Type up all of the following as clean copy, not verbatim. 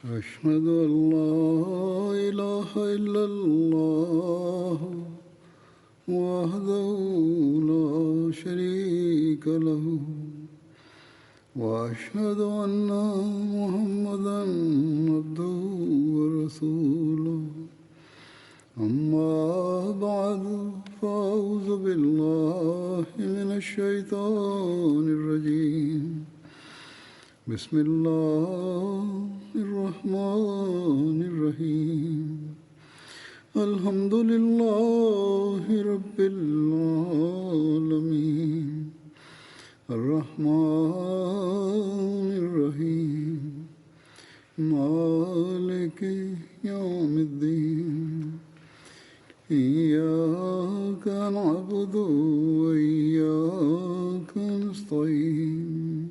أشهد أن لا إله إلا الله وحده لا شريك له وأشهد أن محمدا عبده ورسوله أما بعد فأعوذ بالله من الشيطان الرجيم بسم الله الرحمن الرحيم الحمد لله رب العالمين الرحمن الرحيم مالك يوم الدين إياك نعبد وإياك نستعين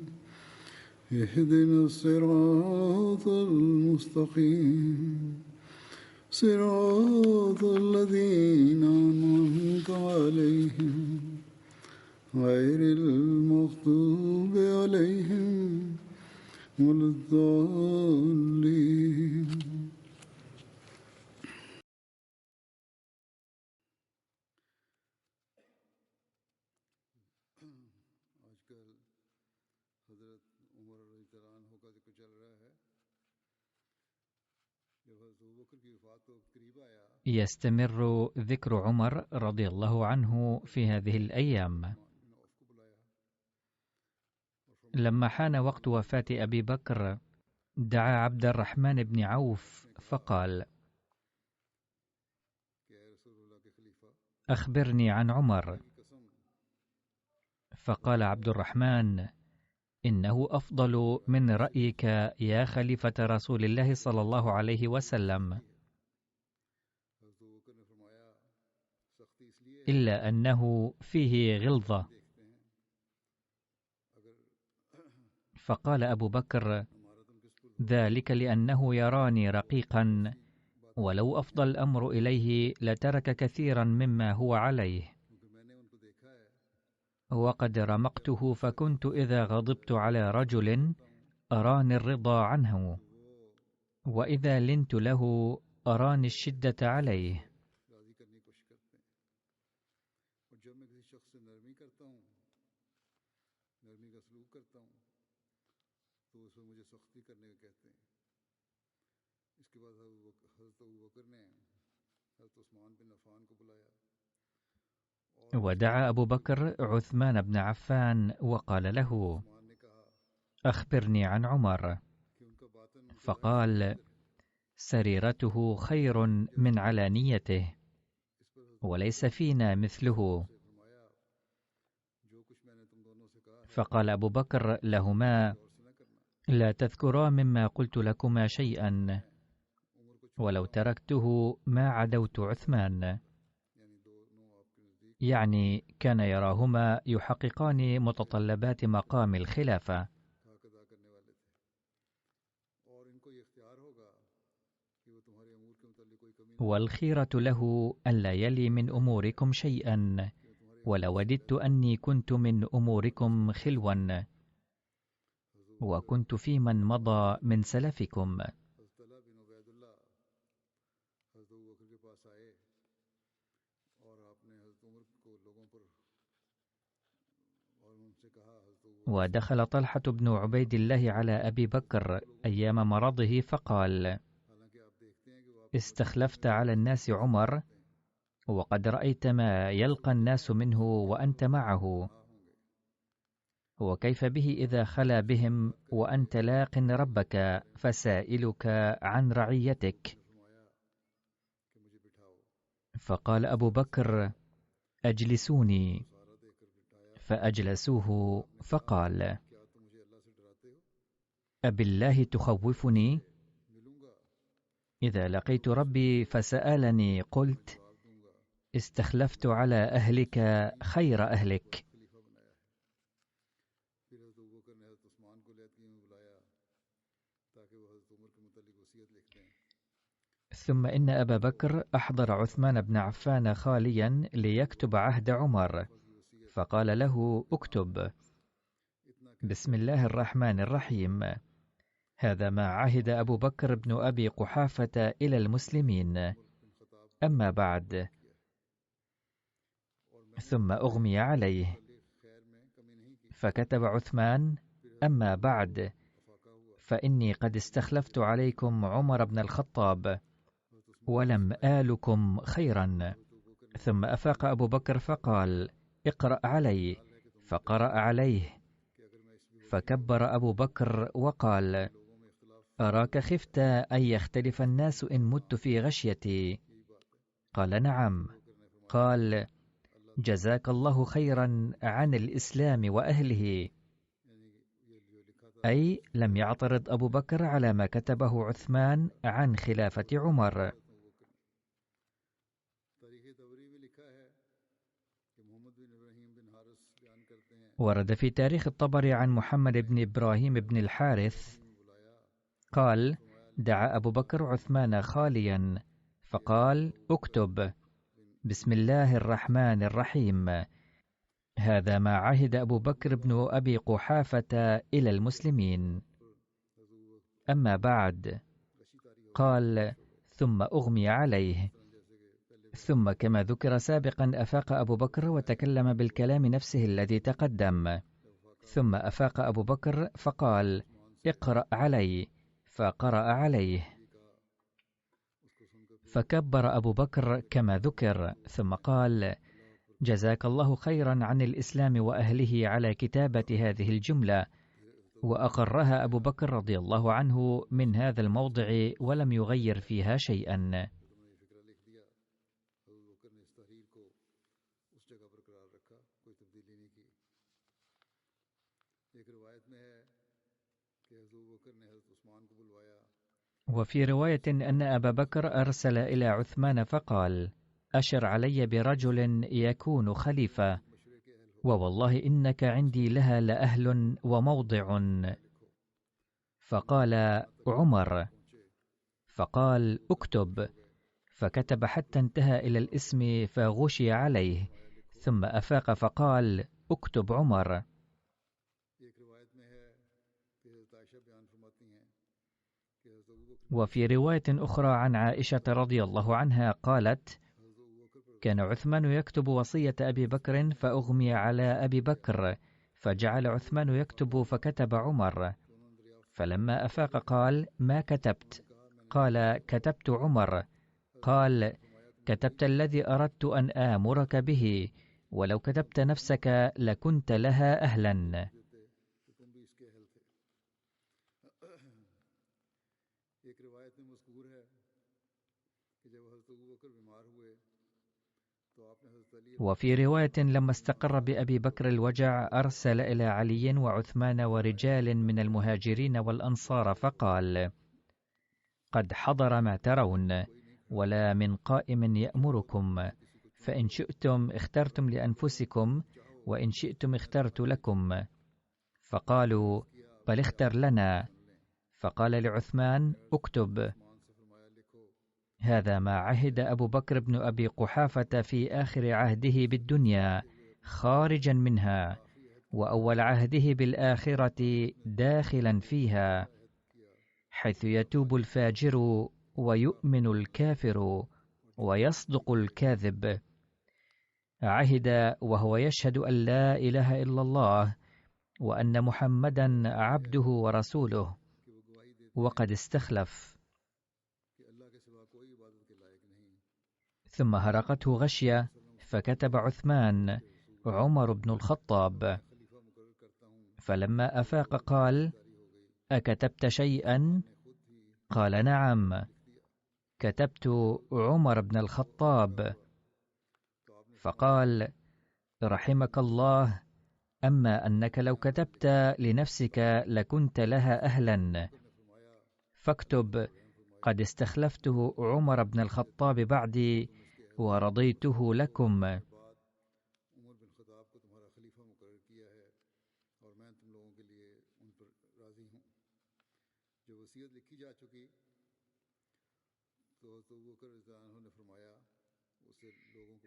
اهدنا الصراط المستقيم صراط الذين أنعمت عليهم غير المغضوب عليهم ولا الضالين. يستمر ذكر عمر رضي الله عنه في هذه الأيام. لما حان وقت وفاة أبي بكر دعا عبد الرحمن بن عوف فقال: أخبرني عن عمر. فقال عبد الرحمن: إنه أفضل من رأيك يا خليفة رسول الله صلى الله عليه وسلم، إلا أنه فيه غلظة. فقال أبو بكر: ذلك لأنه يراني رقيقا، ولو أفضى الأمر إليه لترك كثيرا مما هو عليه. وقد رمقته فكنت إذا غضبت على رجل أراني الرضا عنه، وإذا لنت له أراني الشدة عليه. ودعا أبو بكر عثمان بن عفان وقال له: أخبرني عن عمر. فقال: سريرته خير من علانيته، وليس فينا مثله. فقال أبو بكر لهما: لا تذكرا مما قلت لكما شيئا، ولو تركته ما عدوت عثمان. يعني كان يراهما يحققان متطلبات مقام الخلافة. والخيرة له ألا يلي من أموركم شيئا، ولوددت أني كنت من أموركم خلوا، وكنت في من مضى من سلفكم. ودخل طلحة بن عبيد الله على أبي بكر أيام مرضه فقال: استخلفت على الناس عمر، وقد رأيت ما يلقى الناس منه وأنت معه، وكيف به إذا خلا بهم وأنت لاق ربك فسائلك عن رعيتك؟ فقال أبو بكر: أجلسوني. فأجلسوه فقال: أبالله تخوفني؟ إذا لقيت ربي فسألني قلت: استخلفت على أهلك خير أهلك. ثم إن أبا بكر أحضر عثمان بن عفان خاليا ليكتب عهد عمر، فقال له: اكتب: بسم الله الرحمن الرحيم. هذا ما عهد أبو بكر بن أبي قحافة إلى المسلمين. أما بعد. ثم أغمي عليه، فكتب عثمان: أما بعد، فإني قد استخلفت عليكم عمر بن الخطاب، ولم آلكم خيرا. ثم أفاق أبو بكر فقال: اقرأ علي. فقرأ عليه، فكبر أبو بكر وقال: أراك خفت أن يختلف الناس إن مت في غشيتي؟ قال: نعم. قال: جزاك الله خيرا عن الإسلام وأهله. أي لم يعترض أبو بكر على ما كتبه عثمان عن خلافة عمر. ورد في تاريخ الطبري عن محمد بن إبراهيم بن الحارث قال: دعا أبو بكر عثمان خاليا فقال: اكتب بسم الله الرحمن الرحيم. هذا ما عهد أبو بكر بن أبي قحافة إلى المسلمين. أما بعد. قال: ثم أغمي عليه. ثم كما ذكر سابقا أفاق أبو بكر وتكلم بالكلام نفسه الذي تقدم. ثم أفاق أبو بكر فقال: اقرأ علي. فقرأ عليه، فكبر أبو بكر كما ذكر، ثم قال: جزاك الله خيرا عن الإسلام وأهله على كتابة هذه الجملة. وأقرها أبو بكر رضي الله عنه من هذا الموضع ولم يغير فيها شيئا. وفي رواية أن أبا بكر أرسل إلى عثمان فقال: أشر علي برجل يكون خليفة، ووالله إنك عندي لها لأهل وموضع. فقال: عمر. فقال: اكتب. فكتب حتى انتهى إلى الاسم فغشي عليه، ثم أفاق فقال: اكتب عمر. وفي رواية أخرى عن عائشة رضي الله عنها قالت: كان عثمان يكتب وصية أبي بكر فأغمي على أبي بكر، فجعل عثمان يكتب فكتب عمر. فلما أفاق قال: ما كتبت؟ قال: كتبت عمر. قال: كتبت الذي أردت أن آمرك به، ولو كتبت نفسك لكنت لها أهلا. وفي رواية لما استقر بأبي بكر الوجع أرسل إلى علي وعثمان ورجال من المهاجرين والأنصار فقال: قد حضر ما ترون، ولا من قائم يأمركم، فإن شئتم اخترتم لأنفسكم، وإن شئتم اخترت لكم. فقالوا: بل اختر لنا. فقال لعثمان: اكتب. هذا ما عهد أبو بكر بن أبي قحافة في آخر عهده بالدنيا خارجا منها، وأول عهده بالآخرة داخلا فيها، حيث يتوب الفاجر ويؤمن الكافر ويصدق الكاذب. عهد وهو يشهد أن لا إله إلا الله وأن محمدا عبده ورسوله، وقد استخلف. ثم هرقته غشية فكتب عثمان: عمر بن الخطاب. فلما أفاق قال: أكتبت شيئا؟ قال: نعم، كتبت عمر بن الخطاب. فقال: رحمك الله، أما أنك لو كتبت لنفسك لكنت لها أهلا، فاكتب: قد استخلفته عمر بن الخطاب بعدي ورضيته لكم.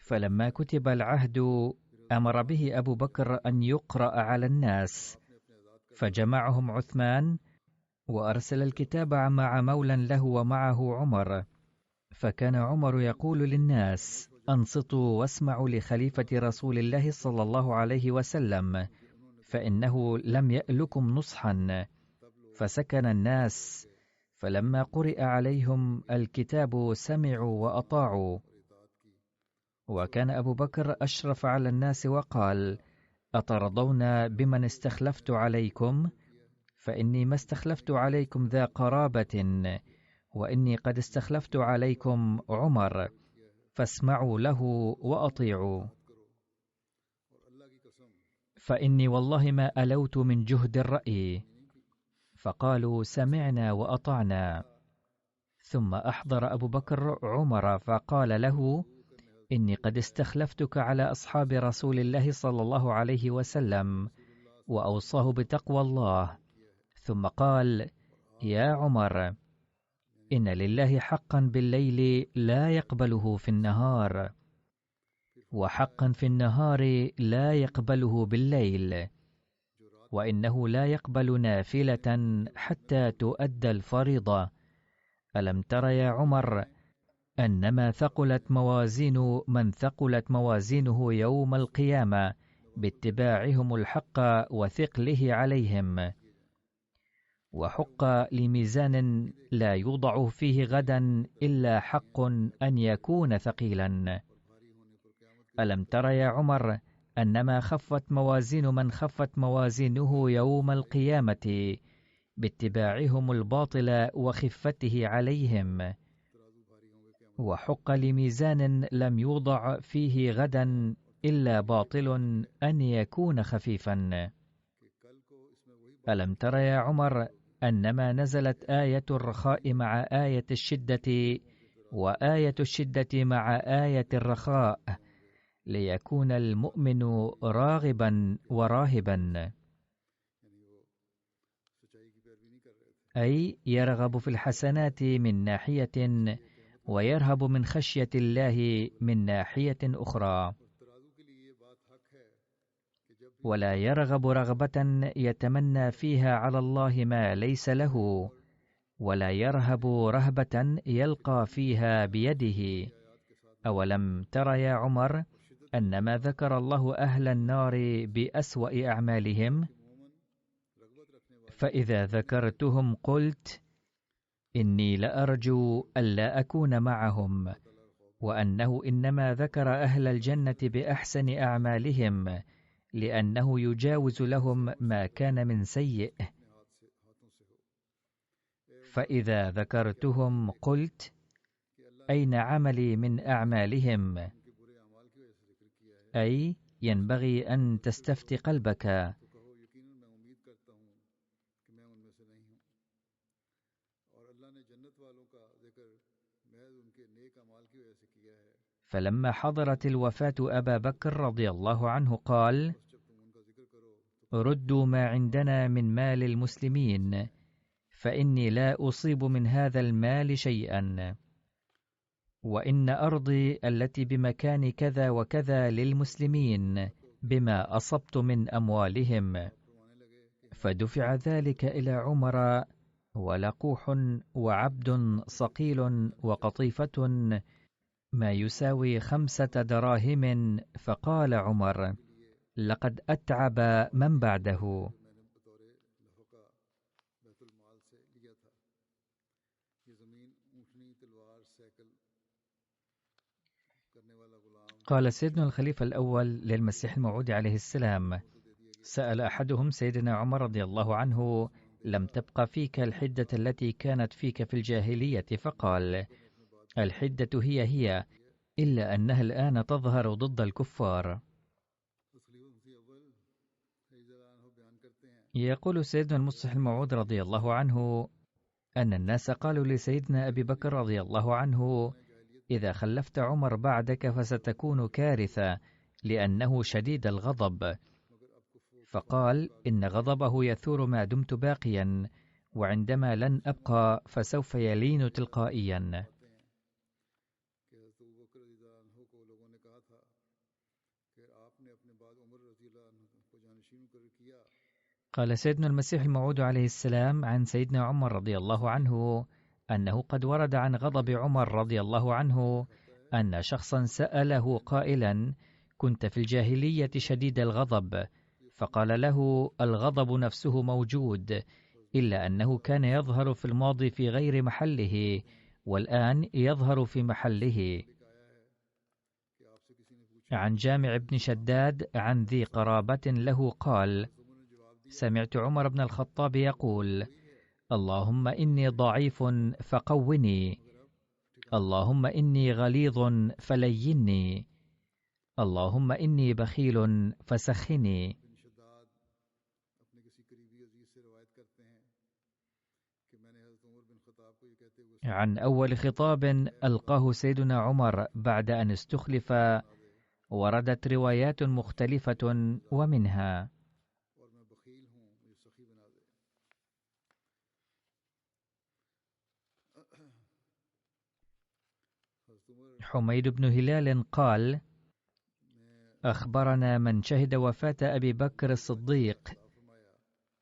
فلما كتب العهد أمر به أبو بكر أن يقرأ على الناس، فجمعهم عثمان وأرسل الكتاب مع مولى له ومعه عمر، فكان عمر يقول للناس: أنصتوا واسمعوا لخليفة رسول الله صلى الله عليه وسلم، فإنه لم يألكم نصحا. فسكن الناس، فلما قرئ عليهم الكتاب سمعوا وأطاعوا. وكان أبو بكر أشرف على الناس وقال: أترضون بمن استخلفت عليكم؟ فإني ما استخلفت عليكم ذا قرابة، وإني قد استخلفت عليكم عمر، فاسمعوا له وأطيعوا. فإني والله ما ألوت من جهد الرأي. فقالوا: سمعنا وأطعنا. ثم أحضر أبو بكر عمر فقال له: إني قد استخلفتك على أصحاب رسول الله صلى الله عليه وسلم، وأوصاه بتقوى الله. ثم قال: يا عمر، إن لله حقا بالليل لا يقبله في النهار، وحقا في النهار لا يقبله بالليل، وإنه لا يقبل نافلة حتى تؤدى الفريضة. ألم تر يا عمر أنما ثقلت موازين من ثقلت موازينه يوم القيامة باتباعهم الحق وثقله عليهم، وحق لميزان لا يوضع فيه غدا إلا حق أن يكون ثقيلا. ألم تر يا عمر أنما خفت موازين من خفت موازينه يوم القيامة باتباعهم الباطل وخفته عليهم، وحق لميزان لم يوضع فيه غدا إلا باطل أن يكون خفيفا. ألم تر يا عمر أنما نزلت آية الرخاء مع آية الشدة، وآية الشدة مع آية الرخاء، ليكون المؤمن راغبا وراهبا، أي يرغب في الحسنات من ناحية، ويرهب من خشية الله من ناحية أخرى، ولا يرغب رغبة يتمنى فيها على الله ما ليس له، ولا يرهب رهبة يلقى فيها بيده. أولم تر يا عمر أنما ذكر الله أهل النار بأسوأ أعمالهم؟ فإذا ذكرتهم قلت: إني لأرجو ألا أكون معهم، وأنه إنما ذكر أهل الجنة بأحسن أعمالهم، لأنه يجاوز لهم ما كان من سيء. فإذا ذكرتهم قلت: أين عملي من أعمالهم؟ أي ينبغي أن تستفتي قلبك. فلما حضرت الوفاة أبا بكر رضي الله عنه قال: ردوا ما عندنا من مال المسلمين، فإني لا أصيب من هذا المال شيئا، وإن أرضي التي بمكان كذا وكذا للمسلمين بما أصبت من أموالهم. فدفع ذلك إلى عمر، ولقوح وعبد صقيل وقطيفة ما يساوي 5 دراهم. فقال عمر: لقد أتعب من بعده. قال سيدنا الخليفة الأول للمسيح الموعود عليه السلام: سأل أحدهم سيدنا عمر رضي الله عنه: لم تبق فيك الحدة التي كانت فيك في الجاهلية؟ فقال: الحدة هي إلا أنها الآن تظهر ضد الكفار. يقول سيدنا المصلح الموعود رضي الله عنه أن الناس قالوا لسيدنا أبي بكر رضي الله عنه: إذا خلفت عمر بعدك فستكون كارثة، لأنه شديد الغضب. فقال: إن غضبه يثور ما دمت باقيا، وعندما لن أبقى فسوف يلين تلقائيا. قال سيدنا المسيح الموعود عليه السلام عن سيدنا عمر رضي الله عنه أنه قد ورد عن غضب عمر رضي الله عنه أن شخصا سأله قائلا: كنت في الجاهلية شديد الغضب، فقال له: الغضب نفسه موجود، إلا أنه كان يظهر في الماضي في غير محله، والآن يظهر في محله. عن جامع بن شداد عن ذي قرابة له قال: سمعت عمر بن الخطاب يقول: اللهم إني ضعيف فقوني، اللهم إني غليظ فليني، اللهم إني بخيل فسخني. عن أول خطاب ألقاه سيدنا عمر بعد أن استخلف وردت روايات مختلفة، ومنها: حميد بن هلال قال: أخبرنا من شهد وفاة أبي بكر الصديق،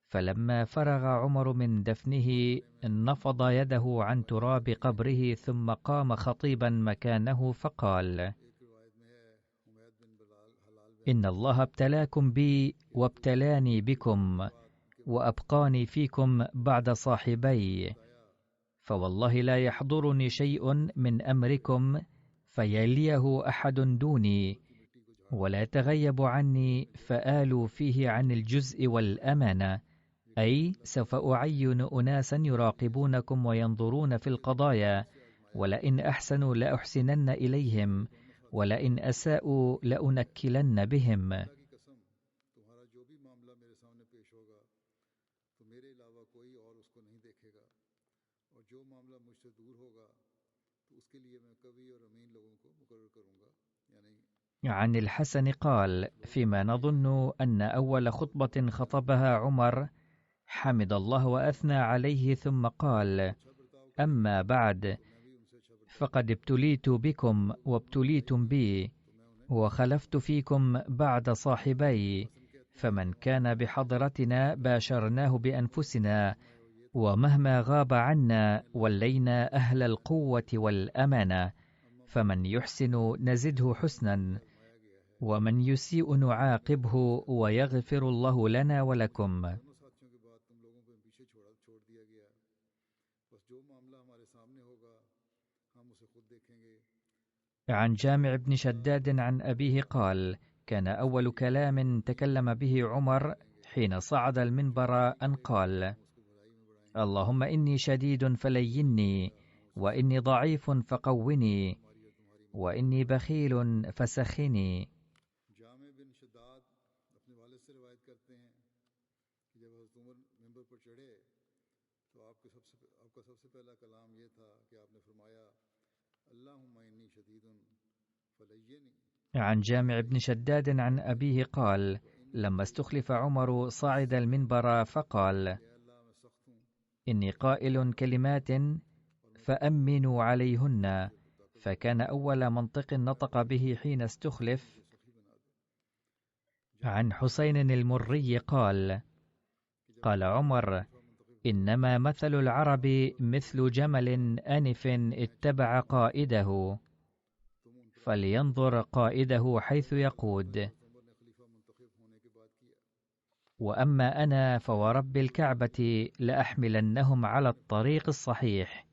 فلما فرغ عمر من دفنه نفض يده عن تراب قبره ثم قام خطيبا مكانه فقال: إن الله ابتلاكم بي وابتلاني بكم وأبقاني فيكم بعد صاحبي، فوالله لا يحضرني شيء من أمركم فيليه أحد دوني، ولا يتغيب عني فآلوا فيه عن الجزء والأمانة، أي سوف أعين أناسا يراقبونكم وينظرون في القضايا، ولئن أحسنوا لأحسنن إليهم، ولئن أساءوا لأنكلن بهم. عن الحسن قال: فيما نظن أن أول خطبة خطبها عمر حمد الله وأثنى عليه ثم قال: أما بعد، فقد ابتليت بكم وابتليتم بي، وخلفت فيكم بعد صاحبي، فمن كان بحضرتنا باشرناه بأنفسنا، ومهما غاب عنا ولينا أهل القوة والأمانة، فمن يحسن نزده حسنا، ومن يسيء نعاقبه، ويغفر الله لنا ولكم. عن جامع بن شداد عن أبيه قال: كان أول كلام تكلم به عمر حين صعد المنبر أن قال: اللهم إني شديد فليني، وإني ضعيف فقوني، وإني بخيل فسخني. عن جامع بن شداد عن أبيه قال: لما استخلف عمر صعد المنبر فقال: إني قائل كلمات فأمنوا عليهن، فكان أول منطق نطق به حين استخلف. عن حسين المري قال: قال عمر: إنما مثل العرب مثل جمل أنف اتبع قائده، فلينظر قائده حيث يقود. وأما أنا فورب الكعبة لأحملنهم على الطريق الصحيح.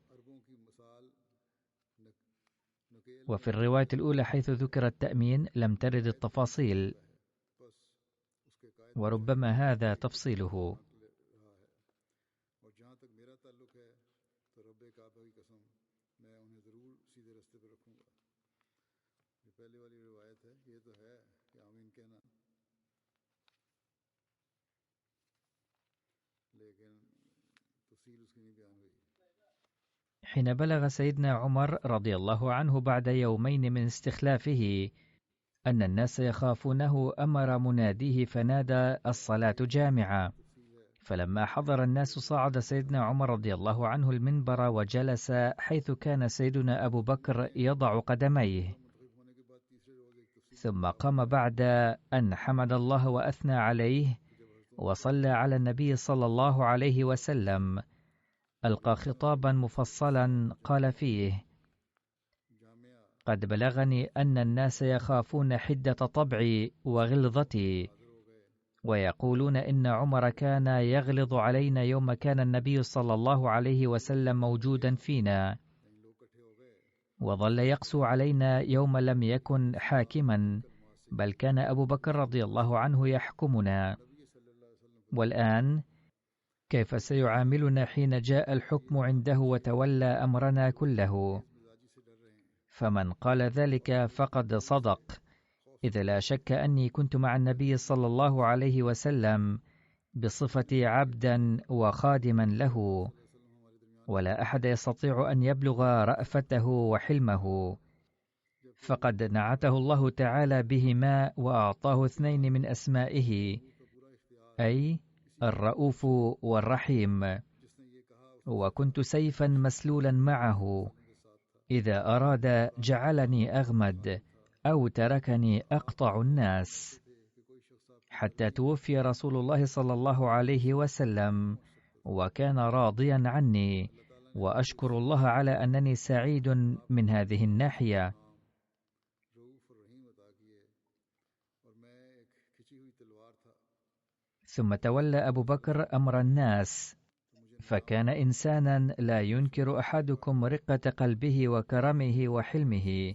وفي الرواية الأولى حيث ذكر التأمين لم ترد التفاصيل، وربما هذا تفصيله. حين بلغ سيدنا عمر رضي الله عنه بعد يومين من استخلافه أن الناس يخافونه، أمر مناديه فنادى: الصلاة جامعة. فلما حضر الناس صعد سيدنا عمر رضي الله عنه المنبر وجلس حيث كان سيدنا أبو بكر يضع قدميه، ثم قام بعد أن حمد الله وأثنى عليه وصلى على النبي صلى الله عليه وسلم، ألقى خطابا مفصلا قال فيه: قد بلغني أن الناس يخافون حدة طبعي وغلظتي، ويقولون إن عمر كان يغلظ علينا يوم كان النبي صلى الله عليه وسلم موجودا فينا، وظل يقسو علينا يوم لم يكن حاكما، بل كان أبو بكر رضي الله عنه يحكمنا. والآن كيف سيعاملنا حين جاء الحكم عنده وتولى أمرنا كله؟ فمن قال ذلك فقد صدق، إذ لا شك أني كنت مع النبي صلى الله عليه وسلم بصفتي عبدا وخادما له، ولا أحد يستطيع أن يبلغ رأفته وحلمه، فقد نعته الله تعالى بهما وأعطاه 2 من أسمائه، أي الرؤوف والرحيم. وكنت سيفا مسلولا معه، إذا أراد جعلني أغمد أو تركني أقطع الناس، حتى توفي رسول الله صلى الله عليه وسلم وكان راضيا عني، وأشكر الله على أنني سعيد من هذه الناحية. ثم تولى أبو بكر أمر الناس، فكان إنسانا لا ينكر أحدكم رقة قلبه وكرمه وحلمه،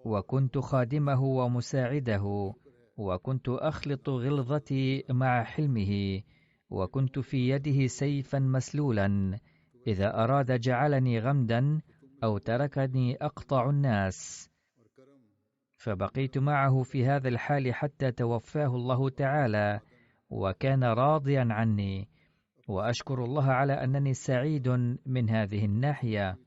وكنت خادمه ومساعده، وكنت أخلط غلظتي مع حلمه، وكنت في يده سيفا مسلولا، إذا أراد جعلني غمدا أو تركني أقطع الناس. فبقيت معه في هذا الحال حتى توفاه الله تعالى، وكان راضيا عني، وأشكر الله على أنني سعيد من هذه الناحية.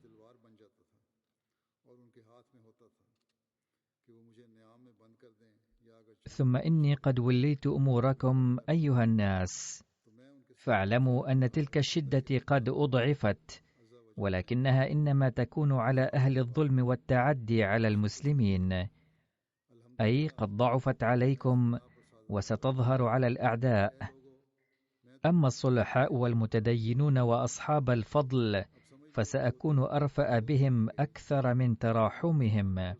ثم إني قد وليت أموركم أيها الناس، فاعلموا أن تلك الشدة قد أضعفت، ولكنها إنما تكون على أهل الظلم والتعدي على المسلمين، أي قد ضعفت عليكم وستظهر على الأعداء. أما الصلحاء والمتدينون وأصحاب الفضل فسأكون أرفأ بهم أكثر من تراحمهم،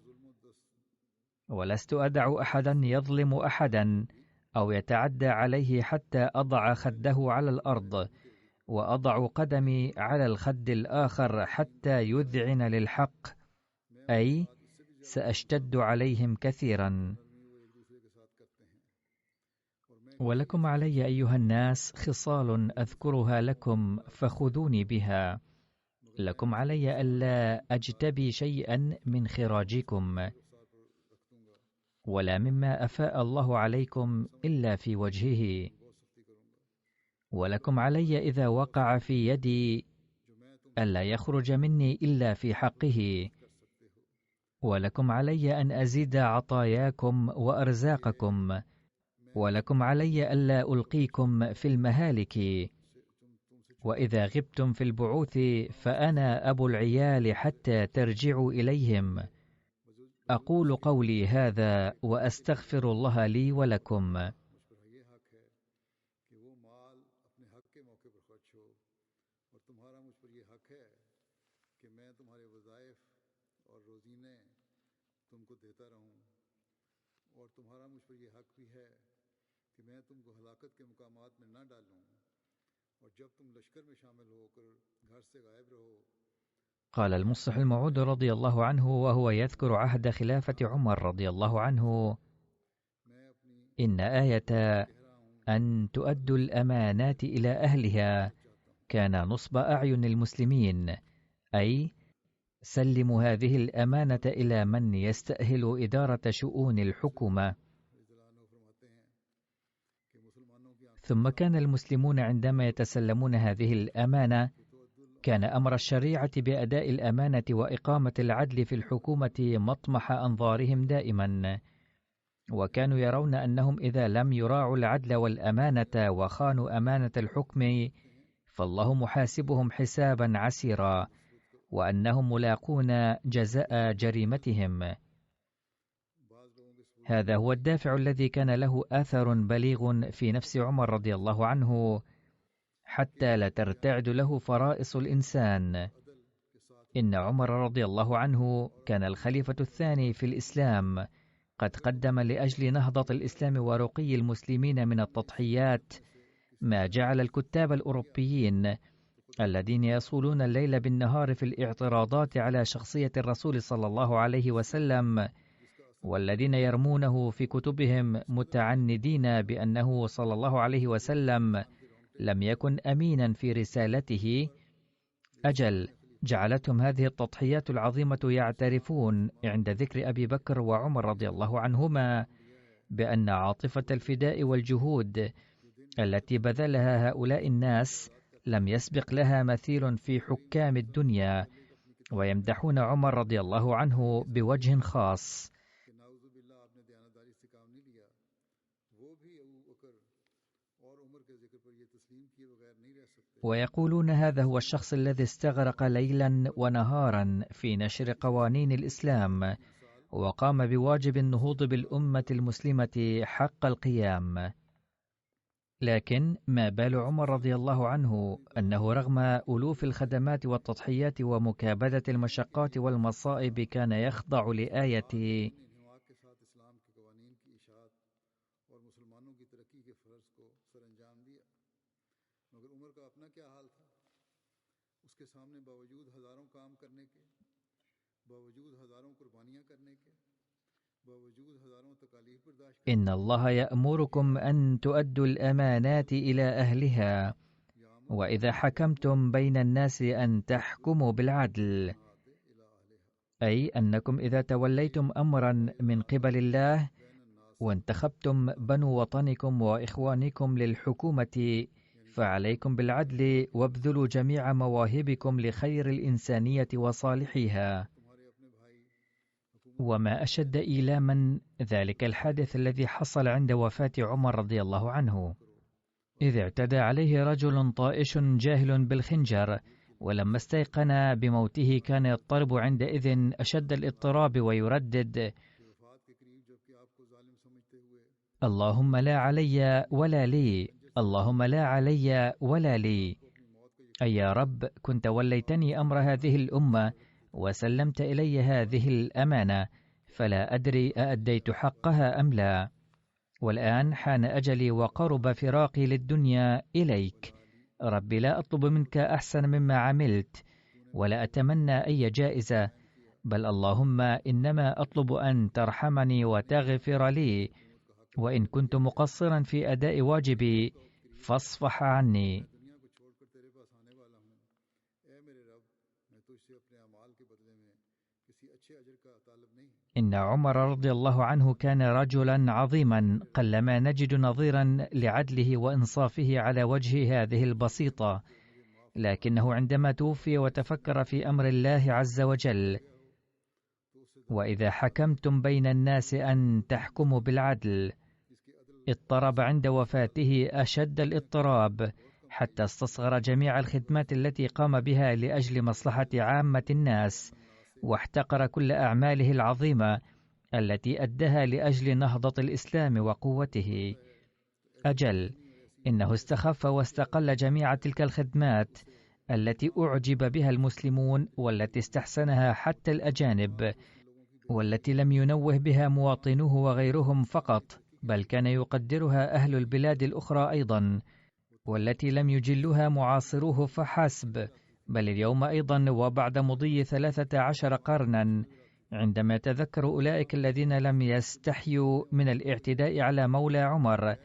ولست أدع أحدا يظلم أحدا أو يتعدى عليه حتى أضع خده على الأرض، وأضع قدمي على الخد الآخر حتى يذعن للحق، أي سأشتد عليهم كثيرا. ولكم علي أيها الناس خصال أذكرها لكم فخذوني بها. لكم علي ألا أجتبي شيئا من خراجكم، ولا مما أفاء الله عليكم إلا في وجهه. ولكم علي إذا وقع في يدي ألا يخرج مني إلا في حقه. ولكم علي أن أزيد عطاياكم وأرزاقكم. ولكم علي ألا ألقيكم في المهالك. وإذا غبتم في البعوث فأنا أبو العيال حتى ترجعوا إليهم. أقول قولي هذا وأستغفر الله لي ولكم. قال المصلح الموعود رضي الله عنه وهو يذكر عهد خلافة عمر رضي الله عنه: إن آية أن تؤدوا الأمانات إلى أهلها كان نصب أعين المسلمين، أي سلموا هذه الأمانة إلى من يستأهل إدارة شؤون الحكومة. ثم كان المسلمون عندما يتسلمون هذه الأمانة كان أمر الشريعة بأداء الأمانة وإقامة العدل في الحكومة مطمح أنظارهم دائما، وكانوا يرون أنهم إذا لم يراعوا العدل والأمانة وخانوا أمانة الحكم فالله محاسبهم حسابا عسيرا، وأنهم ملاقون جزاء جريمتهم. هذا هو الدافع الذي كان له أثر بليغ في نفس عمر رضي الله عنه، حتى لا ترتعد له فرائص الإنسان. إن عمر رضي الله عنه كان الخليفة الثاني في الإسلام، قد قدم لأجل نهضة الإسلام ورقي المسلمين من التضحيات ما جعل الكتاب الأوروبيين الذين يصولون الليل بالنهار في الاعتراضات على شخصية الرسول صلى الله عليه وسلم، والذين يرمونه في كتبهم متعندين بأنه صلى الله عليه وسلم لم يكن أمينا في رسالته، أجل جعلتهم هذه التضحيات العظيمة يعترفون عند ذكر أبي بكر وعمر رضي الله عنهما بأن عاطفة الفداء والجهود التي بذلها هؤلاء الناس لم يسبق لها مثيل في حكام الدنيا، ويمدحون عمر رضي الله عنه بوجه خاص. ويقولون هذا هو الشخص الذي استغرق ليلا ونهارا في نشر قوانين الإسلام، وقام بواجب النهوض بالأمة المسلمة حق القيام. لكن ما بال عمر رضي الله عنه أنه رغم ألوف الخدمات والتضحيات ومكابدة المشقات والمصائب كان يخضع لآية إن الله يأمركم أن تؤدوا الأمانات إلى أهلها وإذا حكمتم بين الناس أن تحكموا بالعدل، أي أنكم إذا توليتم أمرا من قبل الله وانتخبتم بنو وطنكم وإخوانكم للحكومة فعليكم بالعدل وابذلوا جميع مواهبكم لخير الإنسانية وصالحها. وما أشد إيلاما ذلك الحادث الذي حصل عند وفاة عمر رضي الله عنه، إذ اعتدى عليه رجل طائش جاهل بالخنجر، ولما استيقن بموته كان يضطرب عندئذ أشد الاضطراب ويردد: اللهم لا علي ولا لي، اللهم لا علي ولا لي. أي يا رب، كنت وليتني أمر هذه الأمة وسلمت إلي هذه الأمانة، فلا أدري أأديت حقها أم لا، والآن حان أجلي وقرب فراقي للدنيا إليك. رب لا أطلب منك أحسن مما عملت ولا أتمنى أي جائزة، بل اللهم إنما أطلب أن ترحمني وتغفر لي، وإن كنت مقصرا في أداء واجبي فاصفح عني. إن عمر رضي الله عنه كان رجلا عظيما قلما نجد نظيرا لعدله وإنصافه على وجه هذه البسيطة، لكنه عندما توفي وتفكر في أمر الله عز وجل: وإذا حكمتم بين الناس أن تحكموا بالعدل، اضطرب عند وفاته أشد الاضطراب، حتى استصغر جميع الخدمات التي قام بها لأجل مصلحة عامة الناس، واحتقر كل أعماله العظيمة التي أدها لأجل نهضة الإسلام وقوته. أجل، إنه استخف واستقل جميع تلك الخدمات التي أعجب بها المسلمون والتي استحسنها حتى الأجانب، والتي لم ينوه بها مواطنوه وغيرهم فقط، بل كان يقدرها أهل البلاد الأخرى أيضا، والتي لم يجلها معاصروه فحسب، بل اليوم أيضا وبعد مضي 13 قرنا عندما يتذكر أولئك الذين لم يستحيوا من الاعتداء على مولى عمر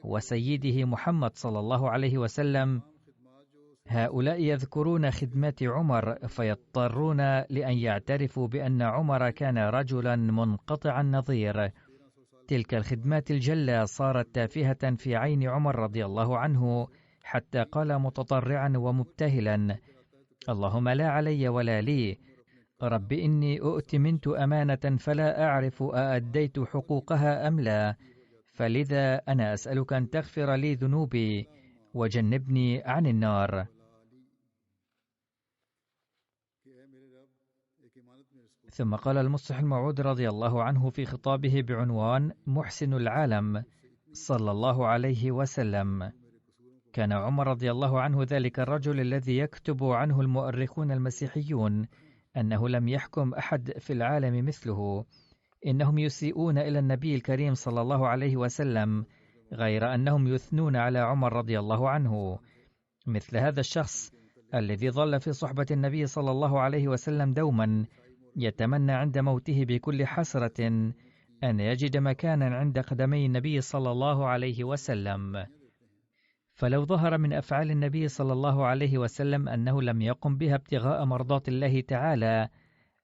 وسيده محمد صلى الله عليه وسلم، هؤلاء يذكرون خدمات عمر فيضطرون لأن يعترفوا بأن عمر كان رجلا منقطع النظير. تلك الخدمات الجلة صارت تافهة في عين عمر رضي الله عنه، حتى قال متضرعا ومبتهلا: اللهم لا علي ولا لي، رب إني أؤتمنت أمانة فلا أعرف أأديت حقوقها أم لا، فلذا أنا أسألك أن تغفر لي ذنوبي وجنبني عن النار. ثم قال المصلح الموعود رضي الله عنه في خطابه بعنوان محسن العالم صلى الله عليه وسلم: كان عمر رضي الله عنه ذلك الرجل الذي يكتب عنه المؤرخون المسيحيون أنه لم يحكم أحد في العالم مثله. إنهم يسيئون إلى النبي الكريم صلى الله عليه وسلم، غير أنهم يثنون على عمر رضي الله عنه. مثل هذا الشخص الذي ظل في صحبة النبي صلى الله عليه وسلم دوما يتمنى عند موته بكل حسرة أن يجد مكانا عند قدمي النبي صلى الله عليه وسلم. فلو ظهر من أفعال النبي صلى الله عليه وسلم أنه لم يقم بها ابتغاء مرضات الله تعالى،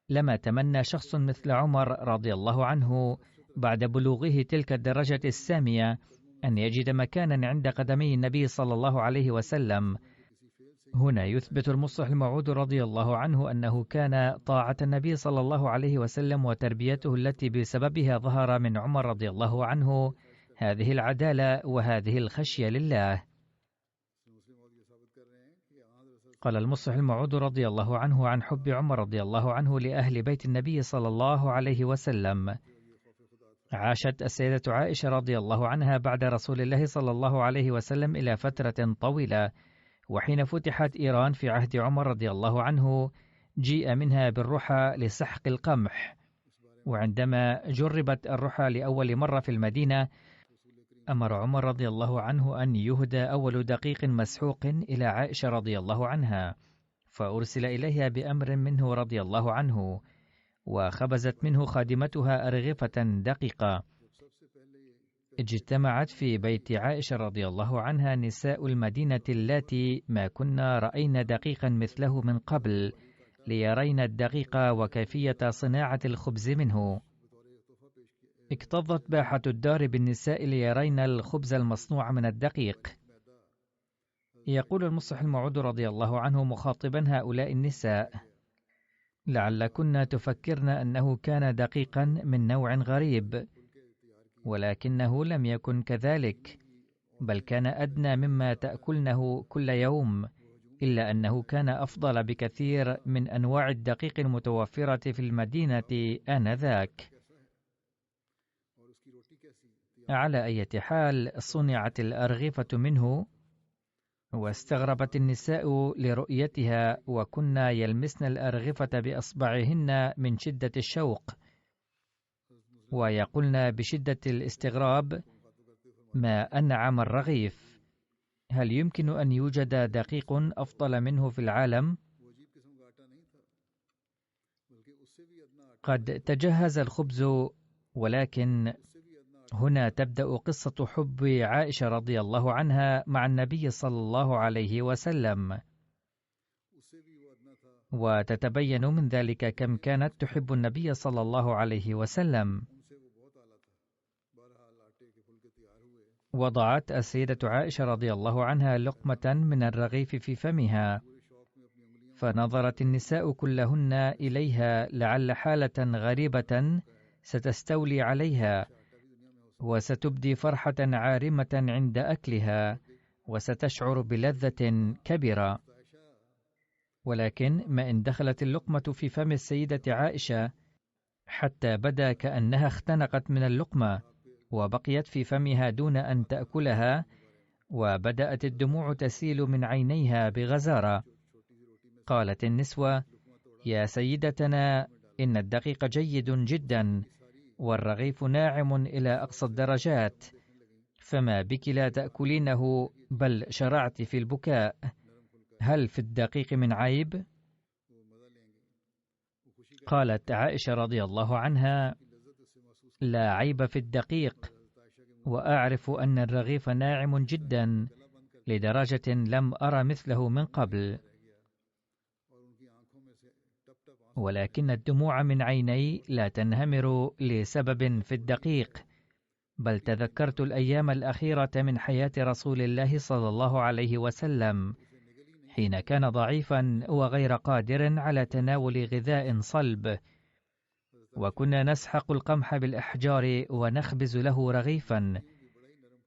لما تمنى شخص مثل عمر رضي الله عنه بعد بلوغه تلك الدرجة السامية أن يجد مكانا عند قدمي النبي صلى الله عليه وسلم. هنا يثبت المصلح الموعود رضي الله عنه أنه كان طاعة النبي صلى الله عليه وسلم وتربيته التي بسببها ظهر من عمر رضي الله عنه هذه العدالة وهذه الخشية لله. قال المصلح الموعود رضي الله عنه عن حب عمر رضي الله عنه لأهل بيت النبي صلى الله عليه وسلم: عاشت السيدة عائشة رضي الله عنها بعد رسول الله صلى الله عليه وسلم إلى فترة طويلة، وحين فتحت إيران في عهد عمر رضي الله عنه جيء منها بالرحى لسحق القمح، وعندما جربت الرحى لأول مرة في المدينة أمر عمر رضي الله عنه أن يهدى أول دقيق مسحوق إلى عائشة رضي الله عنها، فأرسل إليها بأمر منه رضي الله عنه، وخبزت منه خادمتها أرغفة دقيقة. اجتمعت في بيت عائشة رضي الله عنها نساء المدينة اللاتي ما كنا رأينا دقيقا مثله من قبل، ليرين الدقيق وكيفية صناعة الخبز منه. اكتظت باحة الدار بالنساء ليرين الخبز المصنوع من الدقيق. يقول المصلح الموعود رضي الله عنه مخاطبا هؤلاء النساء: لعلكن تفكرن أنه كان دقيقا من نوع غريب، ولكنه لم يكن كذلك، بل كان أدنى مما تأكلنه كل يوم، إلا أنه كان أفضل بكثير من أنواع الدقيق المتوفرة في المدينة آنذاك. على أي حال صنعت الأرغفة منه، واستغربت النساء لرؤيتها، وكنا يلمسن الأرغفة بأصبعهن من شدة الشوق، ويقولن بشدة الاستغراب: ما أنعم الرغيف، هل يمكن أن يوجد دقيق أفضل منه في العالم؟ قد تجهز الخبز، ولكن هنا تبدأ قصة حب عائشة رضي الله عنها مع النبي صلى الله عليه وسلم، وتتبين من ذلك كم كانت تحب النبي صلى الله عليه وسلم. وضعت السيدة عائشة رضي الله عنها لقمة من الرغيف في فمها، فنظرت النساء كلهن إليها لعل حالة غريبة ستستولي عليها، وستبدي فرحة عارمة عند أكلها، وستشعر بلذة كبيرة. ولكن ما إن دخلت اللقمة في فم السيدة عائشة حتى بدا كأنها اختنقت من اللقمة وبقيت في فمها دون أن تأكلها، وبدأت الدموع تسيل من عينيها بغزارة. قالت النسوة: يا سيدتنا، إن الدقيق جيد جدا، والرغيف ناعم إلى أقصى الدرجات، فما بك لا تأكلينه بل شرعت في البكاء، هل في الدقيق من عيب؟ قالت عائشة رضي الله عنها: لا عيب في الدقيق، وأعرف أن الرغيف ناعم جدا لدرجة لم أرى مثله من قبل، ولكن الدموع من عيني لا تنهمر لسبب في الدقيق، بل تذكرت الأيام الأخيرة من حياة رسول الله صلى الله عليه وسلم، حين كان ضعيفا وغير قادر على تناول غذاء صلب، وكنا نسحق القمح بالأحجار ونخبز له رغيفا.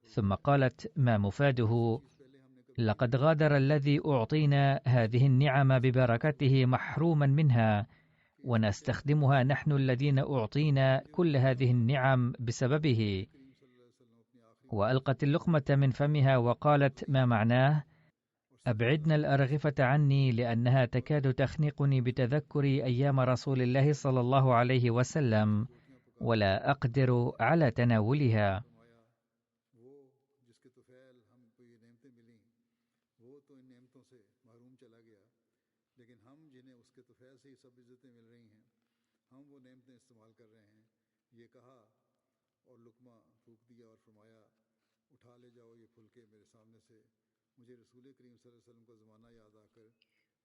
ثم قالت: ما مفاده؟ لقد غادر الذي أعطينا هذه النعم ببركته محروما منها، ونستخدمها نحن الذين أعطينا كل هذه النعم بسببه. وألقت اللقمة من فمها وقالت ما معناه: أبعدنا الأرغفة عني لأنها تكاد تخنقني بتذكر أيام رسول الله صلى الله عليه وسلم، ولا أقدر على تناولها.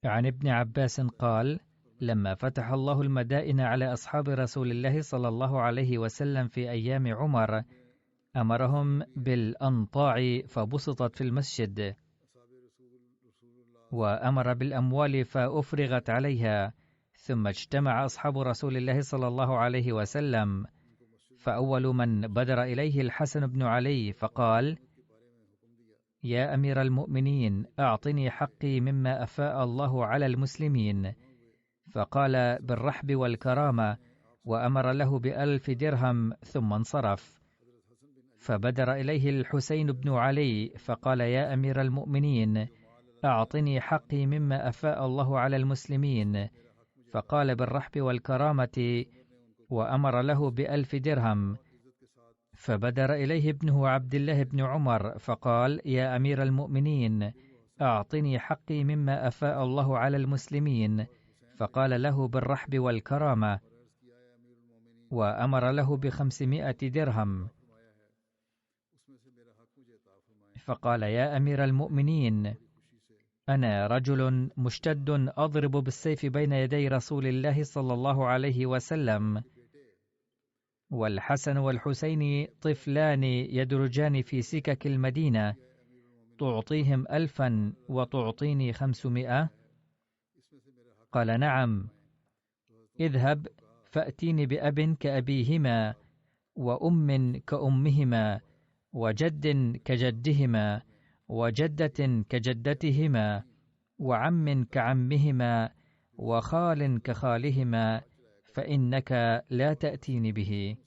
عن ابن عباس قال: لما فتح الله المدائن على أصحاب رسول الله صلى الله عليه وسلم في أيام عمر، أمرهم بالأنطاع فبسطت في المسجد، وأمر بالأموال فأفرغت عليها. ثم اجتمع أصحاب رسول الله صلى الله عليه وسلم، فأول من بدر إليه الحسن بن علي فقال: يا أمير المؤمنين، أعطني حقي مما أفاء الله على المسلمين. فقال: بالرحب والكرامة، وأمر له ب1000 درهم ثم انصرف. فبدر إليه الحسين بن علي فقال: يا أمير المؤمنين، أعطني حقي مما أفاء الله على المسلمين. فقال: بالرحب والكرامة، وأمر له ب1000 درهم. فبدر إليه ابنه عبد الله بن عمر فقال: يا أمير المؤمنين، أعطني حقي مما أفاء الله على المسلمين. فقال له: بالرحب والكرامة، وأمر له ب500 درهم. فقال: يا أمير المؤمنين، أنا رجل مشتد أضرب بالسيف بين يدي رسول الله صلى الله عليه وسلم، والحسن والحسين طفلان يدرجان في سكك المدينة، تعطيهم 1000 وتعطيني 500؟ قال: نعم. اذهب فأتيني بأب كأبيهما، وأم كأمهما، وجد كجدهما، وجدة كجدتهما، وعم كعمهما، وخال كخالهما، فإنك لا تأتيني به.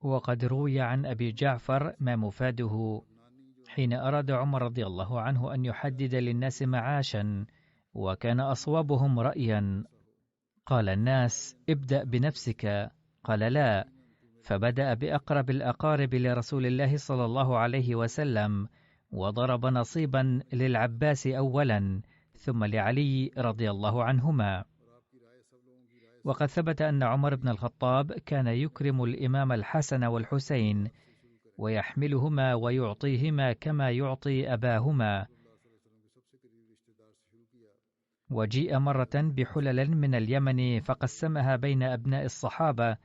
وقد روي عن أبي جعفر ما مفاده: حين أراد عمر رضي الله عنه أن يحدد للناس معاشا، وكان أصوبهم رأيا، قال الناس: ابدأ بنفسك. قال: لا. فبدأ بأقرب الأقارب لرسول الله صلى الله عليه وسلم، وضرب نصيبا للعباس أولا، ثم لعلي رضي الله عنهما. وقد ثبت أن عمر بن الخطاب كان يكرم الإمام الحسن والحسين، ويحملهما ويعطيهما كما يعطي أباهما. وجيء مرة بحلل من اليمن فقسمها بين أبناء الصحابة،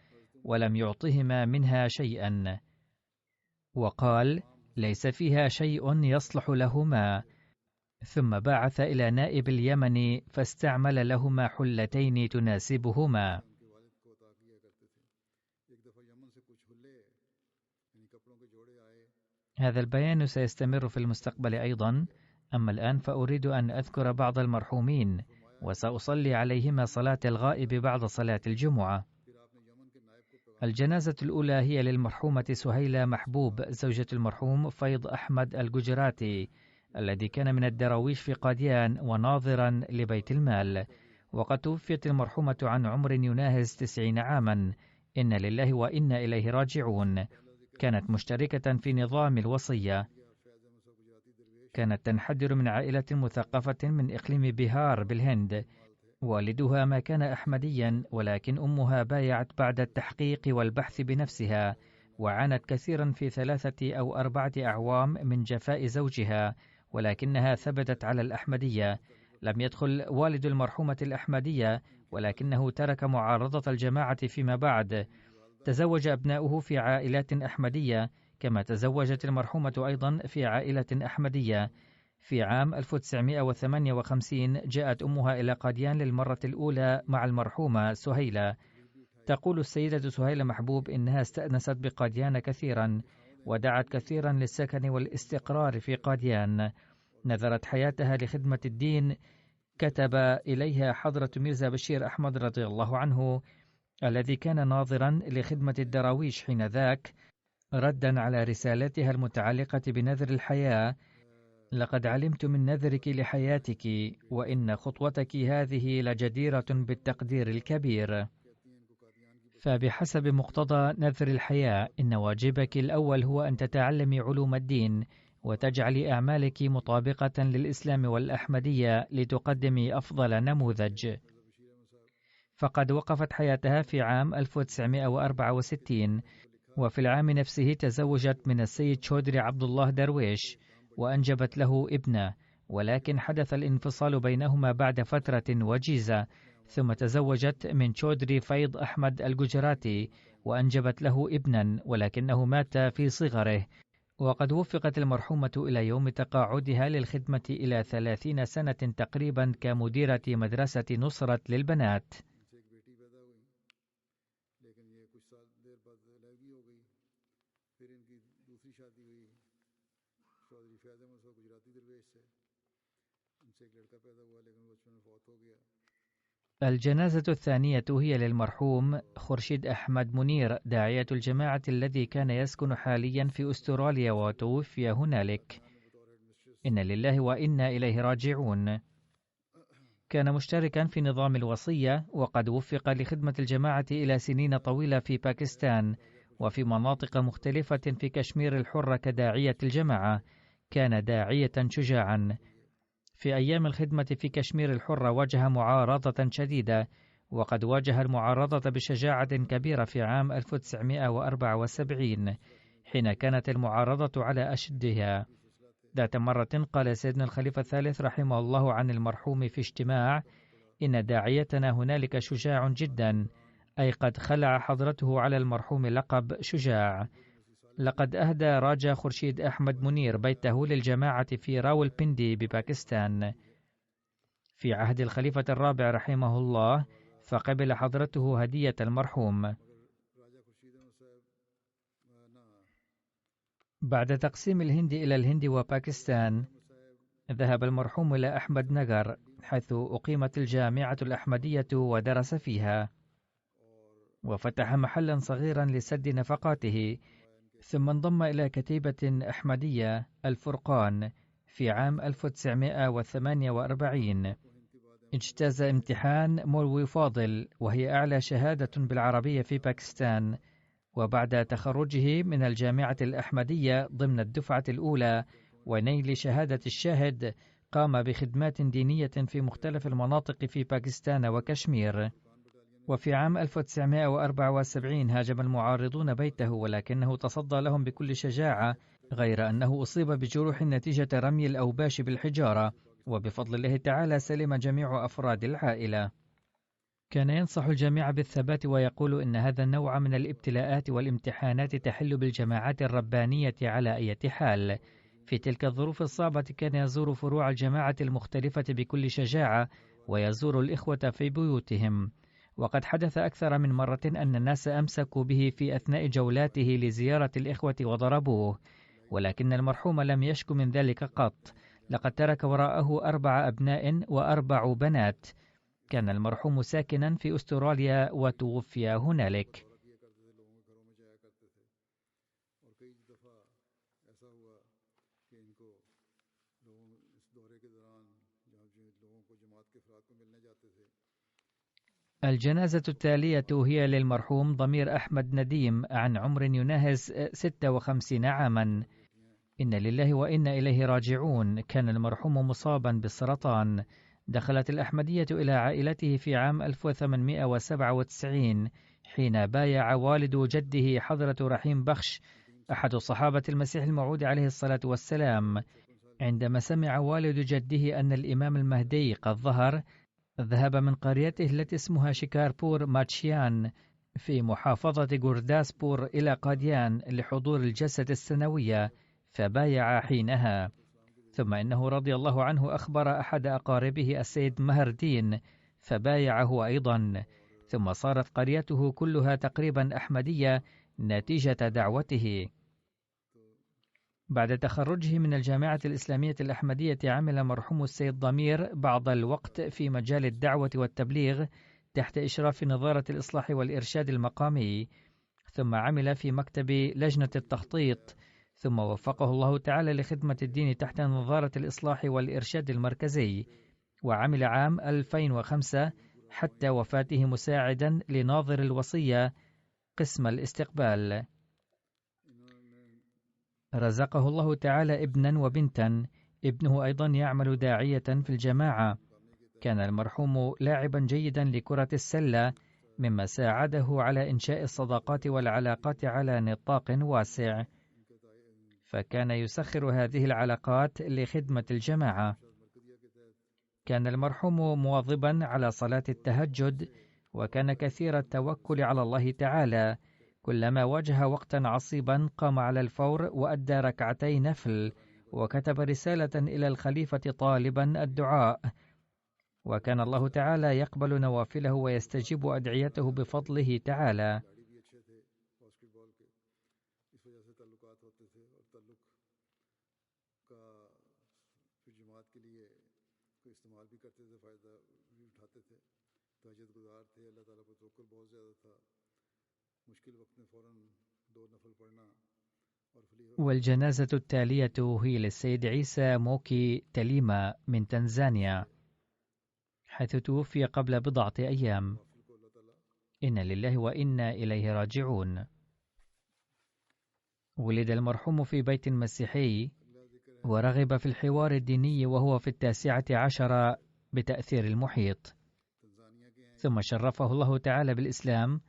ولم يعطهما منها شيئا، وقال: ليس فيها شيء يصلح لهما. ثم بعث إلى نائب اليمن فاستعمل لهما حلتين تناسبهما. هذا البيان سيستمر في المستقبل أيضا، أما الآن فأريد أن أذكر بعض المرحومين، وسأصلي عليهما صلاة الغائب بعد صلاة الجمعة. الجنازة الأولى هي للمرحومة سهيلة محبوب، زوجة المرحوم فيض أحمد الججراتي، الذي كان من الدراويش في قاديان وناظرا لبيت المال. وقد توفيت المرحومة عن عمر يناهز 90 عاما. إن لله وإنا إليه راجعون. كانت مشتركة في نظام الوصية. كانت تنحدر من عائلة مثقفة من إقليم بيهار بالهند. والدها ما كان أحمديا، ولكن أمها بايعت بعد التحقيق والبحث بنفسها، وعانت كثيرا في 3 أو 4 أعوام من جفاء زوجها، ولكنها ثبتت على الأحمدية. لم يدخل والد المرحومة الأحمدية، ولكنه ترك معارضة الجماعة فيما بعد. تزوج أبناؤه في عائلات أحمدية، كما تزوجت المرحومة أيضا في عائلة أحمدية. في عام 1958 جاءت أمها إلى قاديان للمرة الأولى مع المرحومة سهيلة. تقول السيدة سهيلة محبوب إنها استأنست بقاديان كثيرا ودعت كثيرا للسكن والاستقرار في قاديان. نذرت حياتها لخدمة الدين. كتب إليها حضرة ميرزا بشير أحمد رضي الله عنه الذي كان ناظرا لخدمة الدراويش حينذاك ردا على رسالتها المتعلقة بنذر الحياة: لقد علمت من نذرك لحياتك وإن خطوتك هذه لجديرة بالتقدير الكبير. فبحسب مقتضى نذر الحياة إن واجبك الأول هو أن تتعلمي علوم الدين وتجعلي أعمالك مطابقة للإسلام والأحمدية لتقدمي أفضل نموذج. فقد وقفت حياتها في عام 1964، وفي العام نفسه تزوجت من السيد شودري عبد الله درويش وأنجبت له ابنة، ولكن حدث الانفصال بينهما بعد فترة وجيزة، ثم تزوجت من شودري فيض أحمد الججراتي وأنجبت له ابنا ولكنه مات في صغره. وقد وفقت المرحومة إلى يوم تقاعدها للخدمة إلى 30 سنة تقريبا كمديرة مدرسة نصرة للبنات. الجنازة الثانية هي للمرحوم خورشيد أحمد منير داعية الجماعة الذي كان يسكن حاليا في أستراليا وتوفي هنالك. إن لله وإنا إليه راجعون. كان مشتركا في نظام الوصية، وقد وفق لخدمة الجماعة إلى سنين طويلة في باكستان وفي مناطق مختلفة في كشمير الحرة كداعية الجماعة. كان داعية شجاعا. في أيام الخدمة في كشمير الحرة واجه معارضة شديدة، وقد واجه المعارضة بشجاعة كبيرة في عام 1974 حين كانت المعارضة على أشدها. ذات مرة قال سيدنا الخليفة الثالث رحمه الله عن المرحوم في اجتماع: إن داعيتنا هنالك شجاع جدا، أي قد خلع حضرته على المرحوم لقب شجاع. لقد أهدى راجا خورشيد أحمد منير بيته للجماعة في راولبندي بباكستان في عهد الخليفة الرابع رحمه الله، فقبل حضرته هدية المرحوم. بعد تقسيم الهند إلى الهند وباكستان، ذهب المرحوم إلى أحمد نجر حيث أقيمت الجامعة الأحمدية ودرس فيها، وفتح محلا صغيرا لسد نفقاته، ثم انضم إلى كتيبة أحمدية الفرقان في عام 1948. اجتاز امتحان مولوي فاضل، وهي أعلى شهادة بالعربية في باكستان، وبعد تخرجه من الجامعة الأحمدية ضمن الدفعة الأولى ونيل شهادة الشاهد، قام بخدمات دينية في مختلف المناطق في باكستان وكشمير. وفي عام 1974 هاجم المعارضون بيته، ولكنه تصدى لهم بكل شجاعة، غير أنه أصيب بجروح نتيجة رمي الأوباش بالحجارة، وبفضل الله تعالى سلم جميع أفراد العائلة. كان ينصح الجميع بالثبات ويقول إن هذا النوع من الابتلاءات والامتحانات تحل بالجماعات الربانية على أي حال. في تلك الظروف الصعبة كان يزور فروع الجماعة المختلفة بكل شجاعة، ويزور الإخوة في بيوتهم. وقد حدث أكثر من مرة أن الناس أمسكوا به في أثناء جولاته لزيارة الإخوة وضربوه، ولكن المرحوم لم يشك من ذلك قط. لقد ترك وراءه 4 أبناء و4 بنات. كان المرحوم ساكنا في أستراليا وتوفي هنالك. الجنازة التالية هي للمرحوم ضمير أحمد نديم عن عمر يناهز 56 عاما. إن لله وإنا إليه راجعون. كان المرحوم مصابا بالسرطان. دخلت الأحمدية إلى عائلته في عام 1897 حين بايع والد جده حضرة رحيم بخش أحد صحابة المسيح الموعود عليه الصلاة والسلام. عندما سمع والد جده أن الإمام المهدي قد ظهر، ذهب من قريته التي اسمها شيكاربور ماتشيان في محافظة غورداسبور إلى قاديان لحضور الجلسة السنوية، فبايع حينها. ثم إنه رضي الله عنه أخبر أحد أقاربه السيد مهر الدين فبايعه أيضا، ثم صارت قريته كلها تقريبا أحمدية نتيجة دعوته. بعد تخرجه من الجامعة الإسلامية الأحمدية عمل مرحوم السيد ضمير بعض الوقت في مجال الدعوة والتبليغ تحت إشراف نظارة الإصلاح والإرشاد المقامي، ثم عمل في مكتب لجنة التخطيط، ثم وفقه الله تعالى لخدمة الدين تحت نظارة الإصلاح والإرشاد المركزي، وعمل عام 2005 حتى وفاته مساعدا لناظر الوصية قسم الاستقبال. رزقه الله تعالى ابنا وبنتا، ابنه أيضا يعمل داعية في الجماعة. كان المرحوم لاعبا جيدا لكرة السلة، مما ساعده على إنشاء الصداقات والعلاقات على نطاق واسع، فكان يسخر هذه العلاقات لخدمة الجماعة. كان المرحوم مواظبا على صلاة التهجد، وكان كثير التوكل على الله تعالى. كلما واجه وقتا عصيبا قام على الفور وأدى ركعتي نفل، وكتب رسالة إلى الخليفة طالبا الدعاء، وكان الله تعالى يقبل نوافله ويستجيب أدعيته بفضله تعالى. والجنازة التالية هي للسيد عيسى موكي تليما من تنزانيا، حيث توفي قبل بضعة أيام. إنا لله وإنا إليه راجعون. ولد المرحوم في بيت مسيحي، ورغب في الحوار الديني وهو في 19 بتأثير المحيط، ثم شرفه الله تعالى بالإسلام،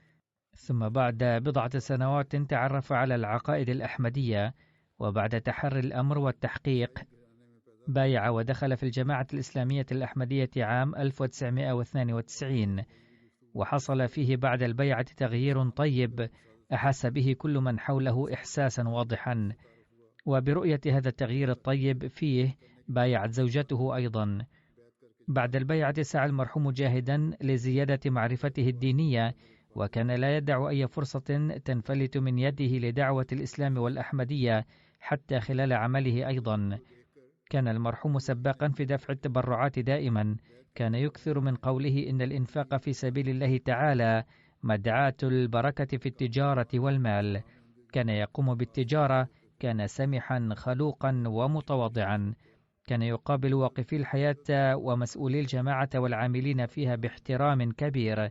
ثم بعد بضعة سنوات تعرف على العقائد الأحمدية، وبعد تحري الأمر والتحقيق بايع ودخل في الجماعة الإسلامية الأحمدية عام 1992، وحصل فيه بعد البيعة تغيير طيب أحس به كل من حوله إحساسا واضحا، وبرؤية هذا التغيير الطيب فيه بايعت زوجته أيضا. بعد البيعة سعى المرحوم جاهدا لزيادة معرفته الدينية، وكان لا يدع أي فرصة تنفلت من يده لدعوة الإسلام والأحمدية حتى خلال عمله أيضا. كان المرحوم سباقا في دفع التبرعات دائما، كان يكثر من قوله إن الإنفاق في سبيل الله تعالى مدعاة البركة في التجارة والمال. كان يقوم بالتجارة، كان سمحا خلوقا ومتواضعا، كان يقابل واقفي الحياة ومسؤولي الجماعة والعاملين فيها باحترام كبير،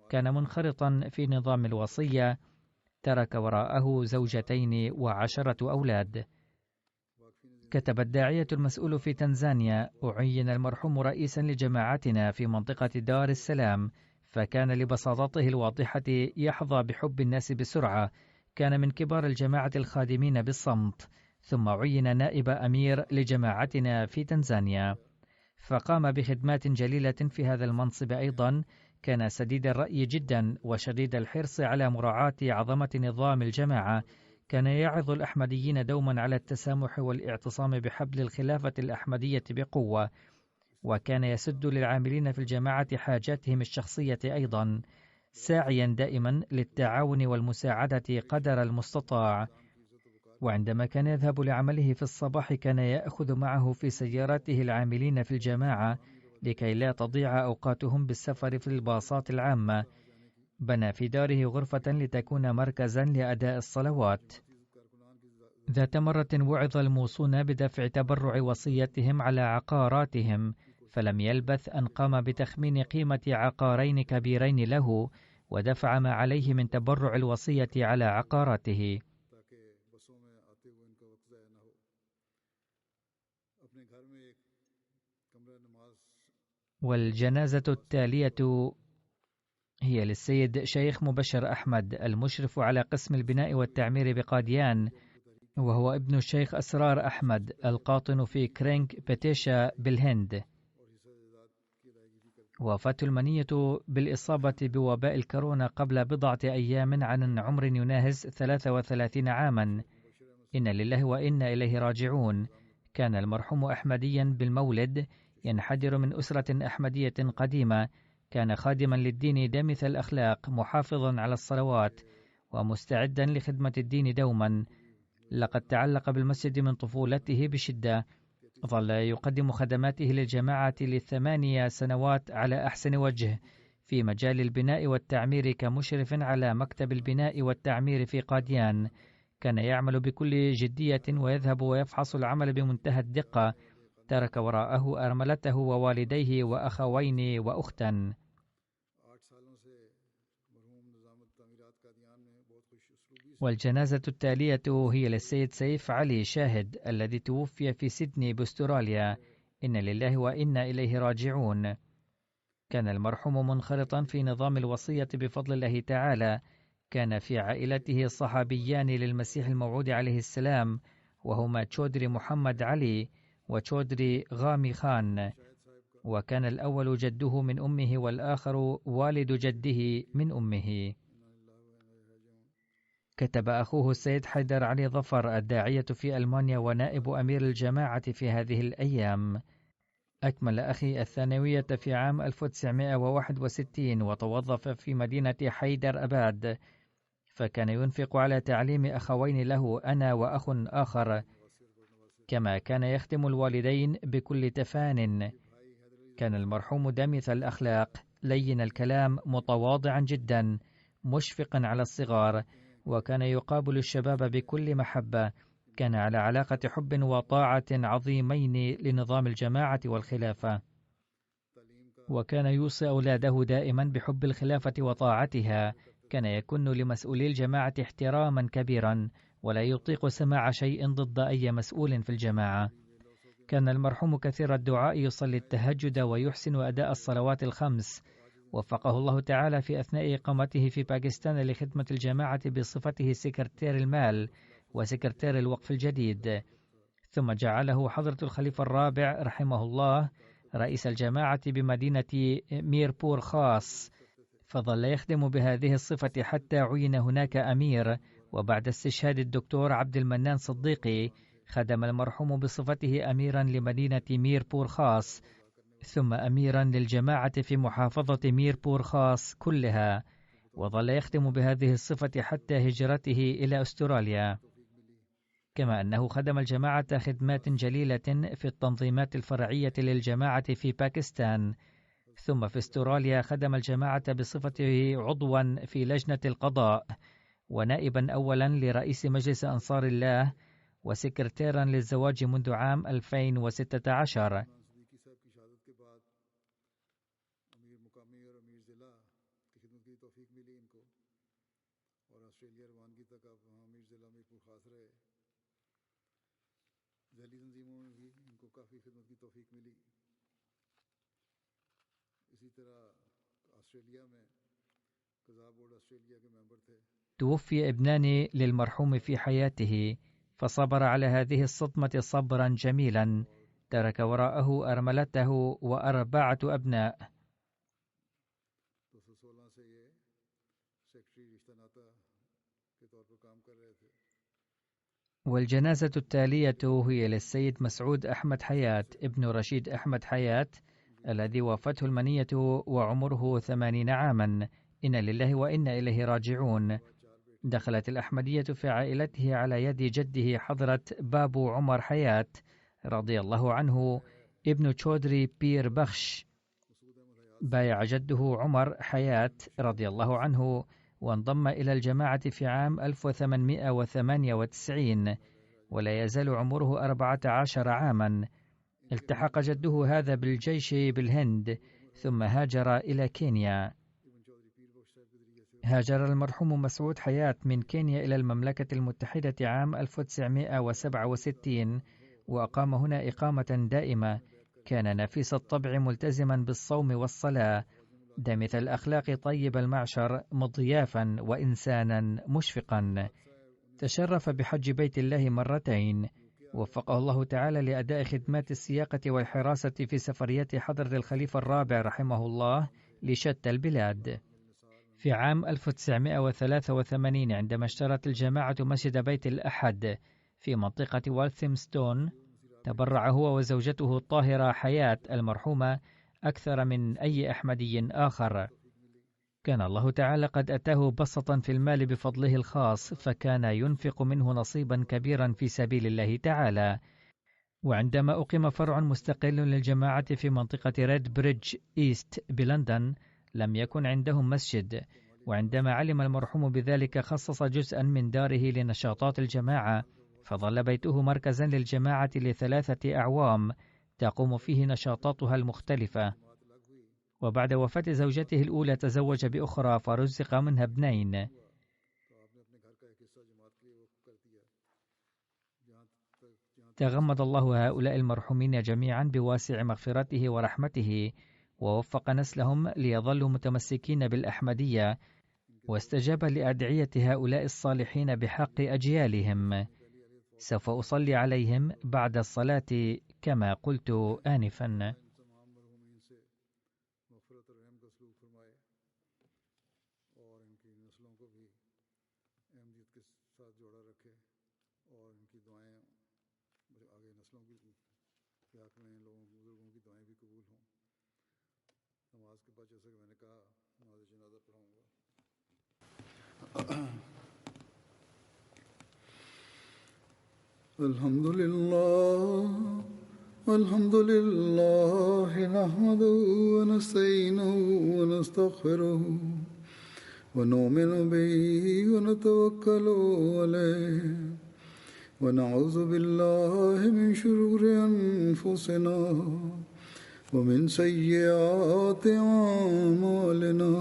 كان منخرطا في نظام الوصية، ترك وراءه زوجتين و10 أولاد. كتب الداعية المسؤول في تنزانيا: أعين المرحوم رئيسا لجماعتنا في منطقة دار السلام، فكان لبساطته الواضحة يحظى بحب الناس بسرعة، كان من كبار الجماعة الخادمين بالصمت، ثم عين نائب أمير لجماعتنا في تنزانيا، فقام بخدمات جليلة في هذا المنصب أيضا. كان سديد الرأي جدا وشديد الحرص على مراعاة عظمة نظام الجماعة، كان يعظ الأحمديين دوما على التسامح والاعتصام بحبل الخلافة الأحمدية بقوة، وكان يسد للعاملين في الجماعة حاجاتهم الشخصية أيضا، ساعيا دائما للتعاون والمساعدة قدر المستطاع. وعندما كان يذهب لعمله في الصباح كان يأخذ معه في سيارته العاملين في الجماعة لكي لا تضيع أوقاتهم بالسفر في الباصات العامة. بنى في داره غرفة لتكون مركزا لأداء الصلوات. ذات مرة وعظ الموصون بدفع تبرع وصيتهم على عقاراتهم، فلم يلبث أن قام بتخمين قيمة عقارين كبيرين له، ودفع ما عليه من تبرع الوصية على عقاراته. والجنازة التالية هي للسيد شيخ مبشر أحمد، المشرف على قسم البناء والتعمير بقاديان، وهو ابن الشيخ أسرار أحمد القاطن في كرينك بتيشا بالهند. وافته المنية بالإصابة بوباء الكورونا قبل بضعة أيام عن عمر يناهز 33 عاما. إنا لله وإنا إليه راجعون. كان المرحوم أحمديا بالمولد، ينحدر من أسرة أحمدية قديمة، كان خادما للدين دامث الأخلاق، محافظا على الصلوات ومستعدا لخدمة الدين دوما. لقد تعلق بالمسجد من طفولته بشدة، ظل يقدم خدماته للجماعة ل8 سنوات على أحسن وجه في مجال البناء والتعمير كمشرف على مكتب البناء والتعمير في قاديان. كان يعمل بكل جدية ويذهب ويفحص العمل بمنتهى الدقة. ترك وراءه أرملته ووالديه وأخوين وأختا. والجنازة التالية هي للسيد سيف علي شاهد الذي توفي في سيدني باستراليا. إن لله وإنا إليه راجعون. كان المرحوم منخرطا في نظام الوصية بفضل الله تعالى. كان في عائلته صحابيان للمسيح الموعود عليه السلام، وهما تشودري محمد علي وتشودري غامي خان، وكان الأول جده من أمه والآخر والد جده من أمه. كتب أخوه السيد حيدر علي ظفر الداعية في ألمانيا ونائب أمير الجماعة في هذه الأيام: أكمل أخي الثانوية في عام 1961 وتوظف في مدينة حيدر أباد، فكان ينفق على تعليم أخوين له أنا وأخ آخر، كما كان يخدم الوالدين بكل تفان. كان المرحوم دامث الأخلاق، لين الكلام، متواضعا جدا، مشفقا على الصغار، وكان يقابل الشباب بكل محبة. كان على علاقة حب وطاعة عظيمين لنظام الجماعة والخلافة، وكان يوصي أولاده دائما بحب الخلافة وطاعتها. كان يكن لمسؤولي الجماعة احتراما كبيرا، ولا يطيق سماع شيء ضد أي مسؤول في الجماعة. كان المرحوم كثير الدعاء، يصلي التهجد ويحسن أداء الصلوات الخمس. وفقه الله تعالى في أثناء إقامته في باكستان لخدمة الجماعة بصفته سكرتير المال وسكرتير الوقف الجديد، ثم جعله حضرة الخليفة الرابع رحمه الله رئيس الجماعة بمدينة ميربور خاص، فظل يخدم بهذه الصفة حتى عين هناك أمير. وبعد استشهاد الدكتور عبد المنان صديقي، خدم المرحوم بصفته أميرا لمدينة ميربور خاص، ثم أميرا للجماعة في محافظة ميربور خاص كلها، وظل يخدم بهذه الصفة حتى هجرته إلى أستراليا. كما أنه خدم الجماعة خدمات جليلة في التنظيمات الفرعية للجماعة في باكستان، ثم في استراليا خدم الجماعة بصفته عضوا في لجنة القضاء، ونائبا أولا لرئيس مجلس أنصار الله، وسكرتيرا للزواج منذ عام 2016. توفي ابنان للمرحوم في حياته، فصبر على هذه الصدمة صبرا جميلا. ترك وراءه أرملته و4 أبناء. والجنازة التالية هي للسيد مسعود أحمد حياة ابن رشيد أحمد حياة الذي وافته المنية وعمره 80 عاما. إن لله وإنا إليه راجعون. دخلت الأحمدية في عائلته على يد جده حضرة بابو عمر حياة رضي الله عنه ابن تشودري بير بخش. بايع جده عمر حياة رضي الله عنه وانضم إلى الجماعة في عام 1898، ولا يزال عمره 14 عاما. التحق جده هذا بالجيش بالهند، ثم هاجر إلى كينيا. هاجر المرحوم مسعود حياة من كينيا إلى المملكة المتحدة عام 1967، وأقام هنا إقامة دائمة. كان نفيس الطبع، ملتزما بالصوم والصلاة، دامث الأخلاق، طيب المعشر، مضيافا وإنسانا مشفقا. تشرف بحج بيت الله مرتين. وفقه الله تعالى لأداء خدمات السياقة والحراسة في سفريات حضرة الخليفة الرابع رحمه الله لشتى البلاد. في عام 1983 عندما اشترت الجماعة مسجد بيت الأحد في منطقة والثمستون، تبرع هو وزوجته الطاهرة حياة المرحومة أكثر من أي أحمدي آخر. كان الله تعالى قد أتاه بسطا في المال بفضله الخاص، فكان ينفق منه نصيبا كبيرا في سبيل الله تعالى. وعندما أقيم فرع مستقل للجماعة في منطقة ريد بريدج إيست بلندن لم يكن عندهم مسجد، وعندما علم المرحوم بذلك خصص جزءا من داره لنشاطات الجماعة، فظل بيته مركزا للجماعة ل3 أعوام تقوم فيه نشاطاتها المختلفة. وبعد وفاة زوجته الأولى تزوج بأخرى فرزق منها ابنين. تغمد الله هؤلاء المرحومين جميعا بواسع مغفرته ورحمته، ووفق نسلهم ليظلوا متمسكين بالأحمدية، واستجاب لأدعية هؤلاء الصالحين بحق أجيالهم. سوف أصلي عليهم بعد الصلاة كما قلت آنفا. الحمد لله نحمده ونستعينه ونستغفره ونؤمن به ونتوكل عليه ونعوذ بالله من شرور أنفسنا ومن سيئات أعمالنا.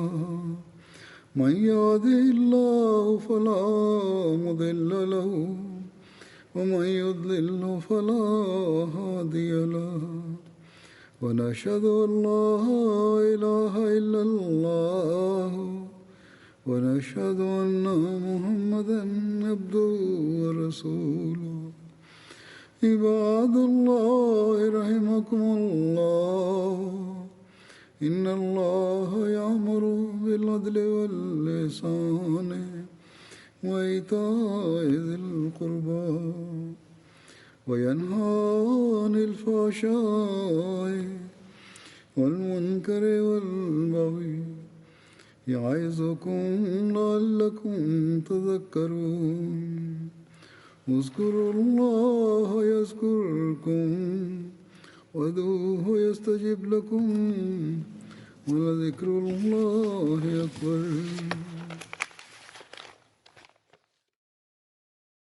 من يهده الله فلا مضل له ومن يضلل فلا هادي له ونشهد أن لا إله إلا الله ونشهد أن محمدا عبده ورسوله. عباد الله رحمكم الله، إن الله يأمر بالعدل والإحسان وإيتاء ذي القربى وينهى عن الفحشاء والمنكر والبغي يعظكم لعلكم تذكرون. اذكروا الله يذكركم وادعوه يستجب لكم ولذكر الله أكبر.